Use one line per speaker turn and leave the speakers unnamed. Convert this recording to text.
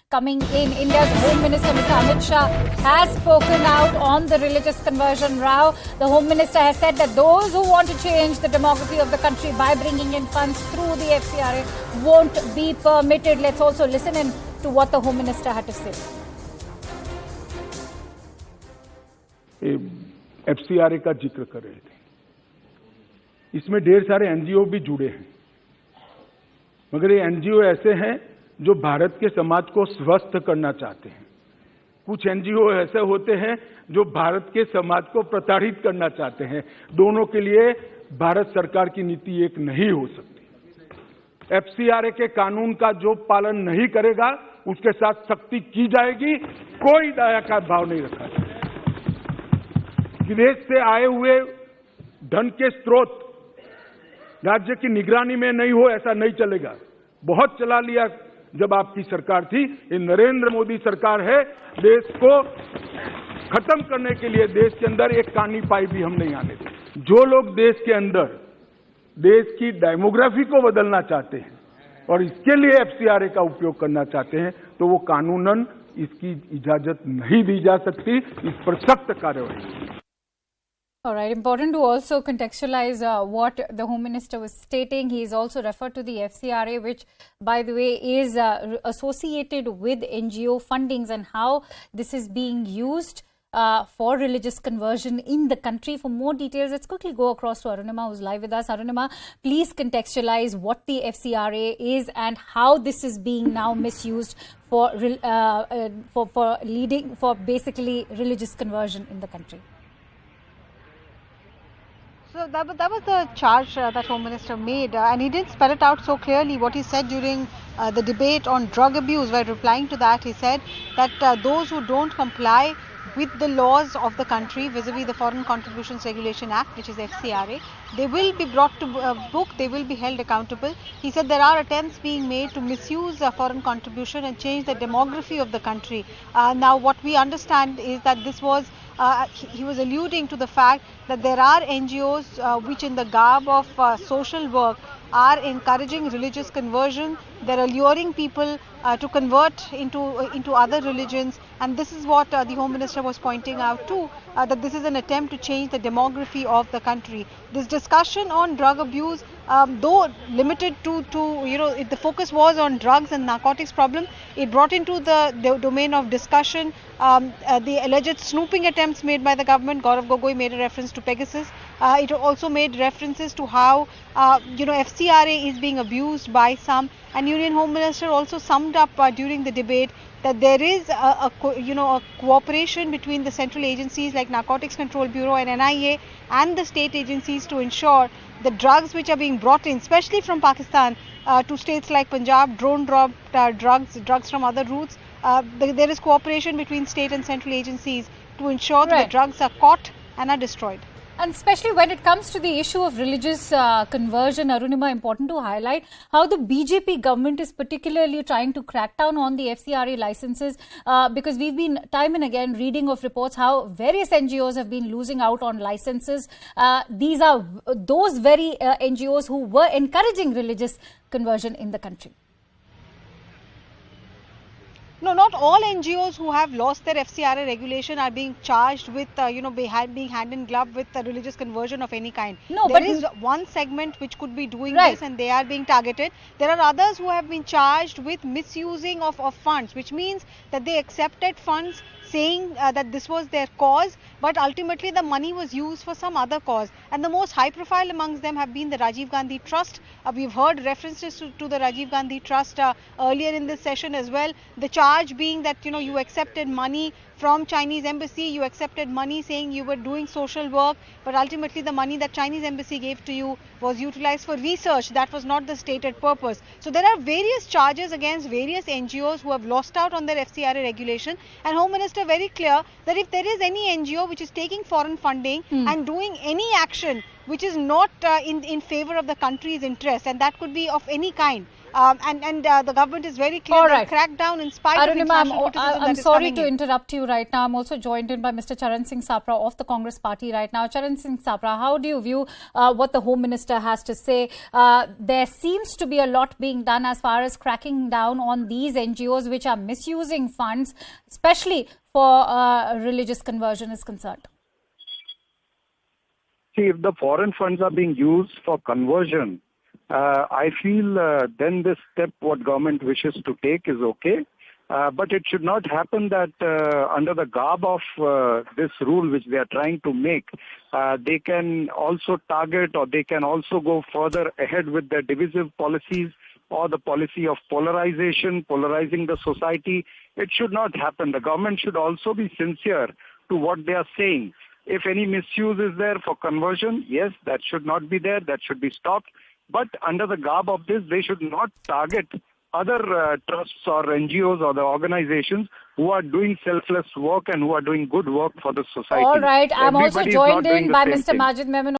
coming in. India's Home Minister, Mr. Amit Shah, has spoken out on the religious conversion row. The Home Minister has said that those who want to change the demography of the country by bringing in funds through the FCRA won't be permitted. Let's also listen in to what the Home Minister had to say.
FCRA का जिक्र कर रहे थे, इसमें ढेर सारे NGO भी जुड़े हैं, मगर ये एनजीओ ऐसे हैं जो भारत के समाज को स्वस्थ करना चाहते हैं। कुछ एनजीओ ऐसे होते हैं जो भारत के समाज को प्रताड़ित करना चाहते हैं। दोनों के लिए भारत सरकार की नीति एक नहीं हो सकती। एफसीआरए के कानून का जो पालन नहीं करेगा उसके साथ सख्ती की जाएगी। कोई दया का भाव नहीं रखा जाएगा। विदेश से आए हुए धन के स्रोत राज्य की निगरानी में नहीं हो, ऐसा नहीं चलेगा। बहुत चला लिया जब आपकी सरकार थी। ये नरेंद्र मोदी सरकार है। देश को खत्म करने के लिए देश के अंदर एक कानी पाई भी हम नहीं आने देंगे। जो लोग देश के अंदर देश की डेमोग्राफी को बदलना चाहते हैं और इसके लिए एफसीआरए का उपयोग करना चाहते हैं, तो वो कानूनन इसकी इजाजत नहीं दी जा सकती। इस पर सख्त कार्रवाई।
All right, important to also contextualize what the Home Minister was stating. He is also referred to the FCRA, which, by the way, is associated with NGO fundings and how this is being used for religious conversion in the country. For more details, let's quickly go across to Arunima, who's live with us. Arunima, please contextualize what the FCRA is and how this is being now misused for basically religious conversion in the country.
So that was the charge that Home Minister made, and he didn't spell it out so clearly. What he said during the debate on drug abuse, while replying to that, he said that those who don't comply with the laws of the country vis-a-vis the Foreign Contributions Regulation Act, which is FCRA, they will be brought to book, they will be held accountable. He said there are attempts being made to misuse foreign contribution and change the demography of the country. Now what we understand is that this was he was alluding to the fact that there are NGOs which in the garb of social work are encouraging religious conversion. They're alluring people to convert into other religions, and this is what the Home Minister was pointing out too, that this is an attempt to change the demography of the country. This discussion on drug abuse, though limited to if the focus was on drugs and narcotics problem, it brought into the domain of discussion the alleged snooping attempts made by the government. Gaurav Gogoi made a reference to Pegasus. It also made references to how FCRA is being abused by some, and Union Home Minister also summed up during the debate that there is a cooperation between the central agencies like Narcotics Control Bureau and NIA and the state agencies to ensure the drugs which are being brought in, especially from Pakistan, to states like Punjab, drone dropped drugs from other routes. There is cooperation between state and central agencies to ensure that the drugs are caught and are destroyed.
And especially when it comes to the issue of religious conversion, Arunima, important to highlight how the BJP government is particularly trying to crack down on the FCRA licenses, because we've been time and again reading of reports how various NGOs have been losing out on licenses. These are those very NGOs who were encouraging religious conversion in the country.
No, not all NGOs who have lost their FCRA regulation are being charged with, being hand in glove with religious conversion of any kind.
No,
there is one segment which could be doing this, and they are being targeted. There are others who have been charged with misusing of funds, which means that they accepted funds saying that this was their cause, but ultimately the money was used for some other cause. And the most high profile amongst them have been the Rajiv Gandhi Trust. We've heard references to the Rajiv Gandhi Trust earlier in this session as well. The charge being that you accepted money from Chinese embassy, you accepted money saying you were doing social work, but ultimately the money that Chinese embassy gave to you was utilized for research. That was not the stated purpose. So there are various charges against various NGOs who have lost out on their FCRA regulation, and Home Minister very clear that if there is any NGO which is taking foreign funding and doing any action which is not in favor of the country's interest, and that could be of any kind, and the government is very clear
All
that
right.
crack down in spite of
Arunima,
international criticism
I'm
that is
sorry
coming
to
in.
interrupt you right now. I'm also joined in by Mr. Charan Singh Sapra of the Congress Party right now. Charan Singh Sapra, how do you view what the Home Minister has to say? There seems to be a lot being done as far as cracking down on these NGOs which are misusing funds, especially for religious conversion is concerned.
See, if the foreign funds are being used for conversion, I feel then this step what government wishes to take is okay. But it should not happen that under the garb of this rule which they are trying to make, they can also target or they can also go further ahead with their divisive policies or the policy of polarization, polarizing the society. It should not happen. The government should also be sincere to what they are saying. If any misuse is there for conversion, yes, that should not be there. That should be stopped. But under the garb of this, they should not target other trusts or NGOs or the organizations who are doing selfless work and who are doing good work for the society.
All right. I'm also
Everybody is not
joined
doing
in
the
by
same
Mr.
thing.
Majid Memon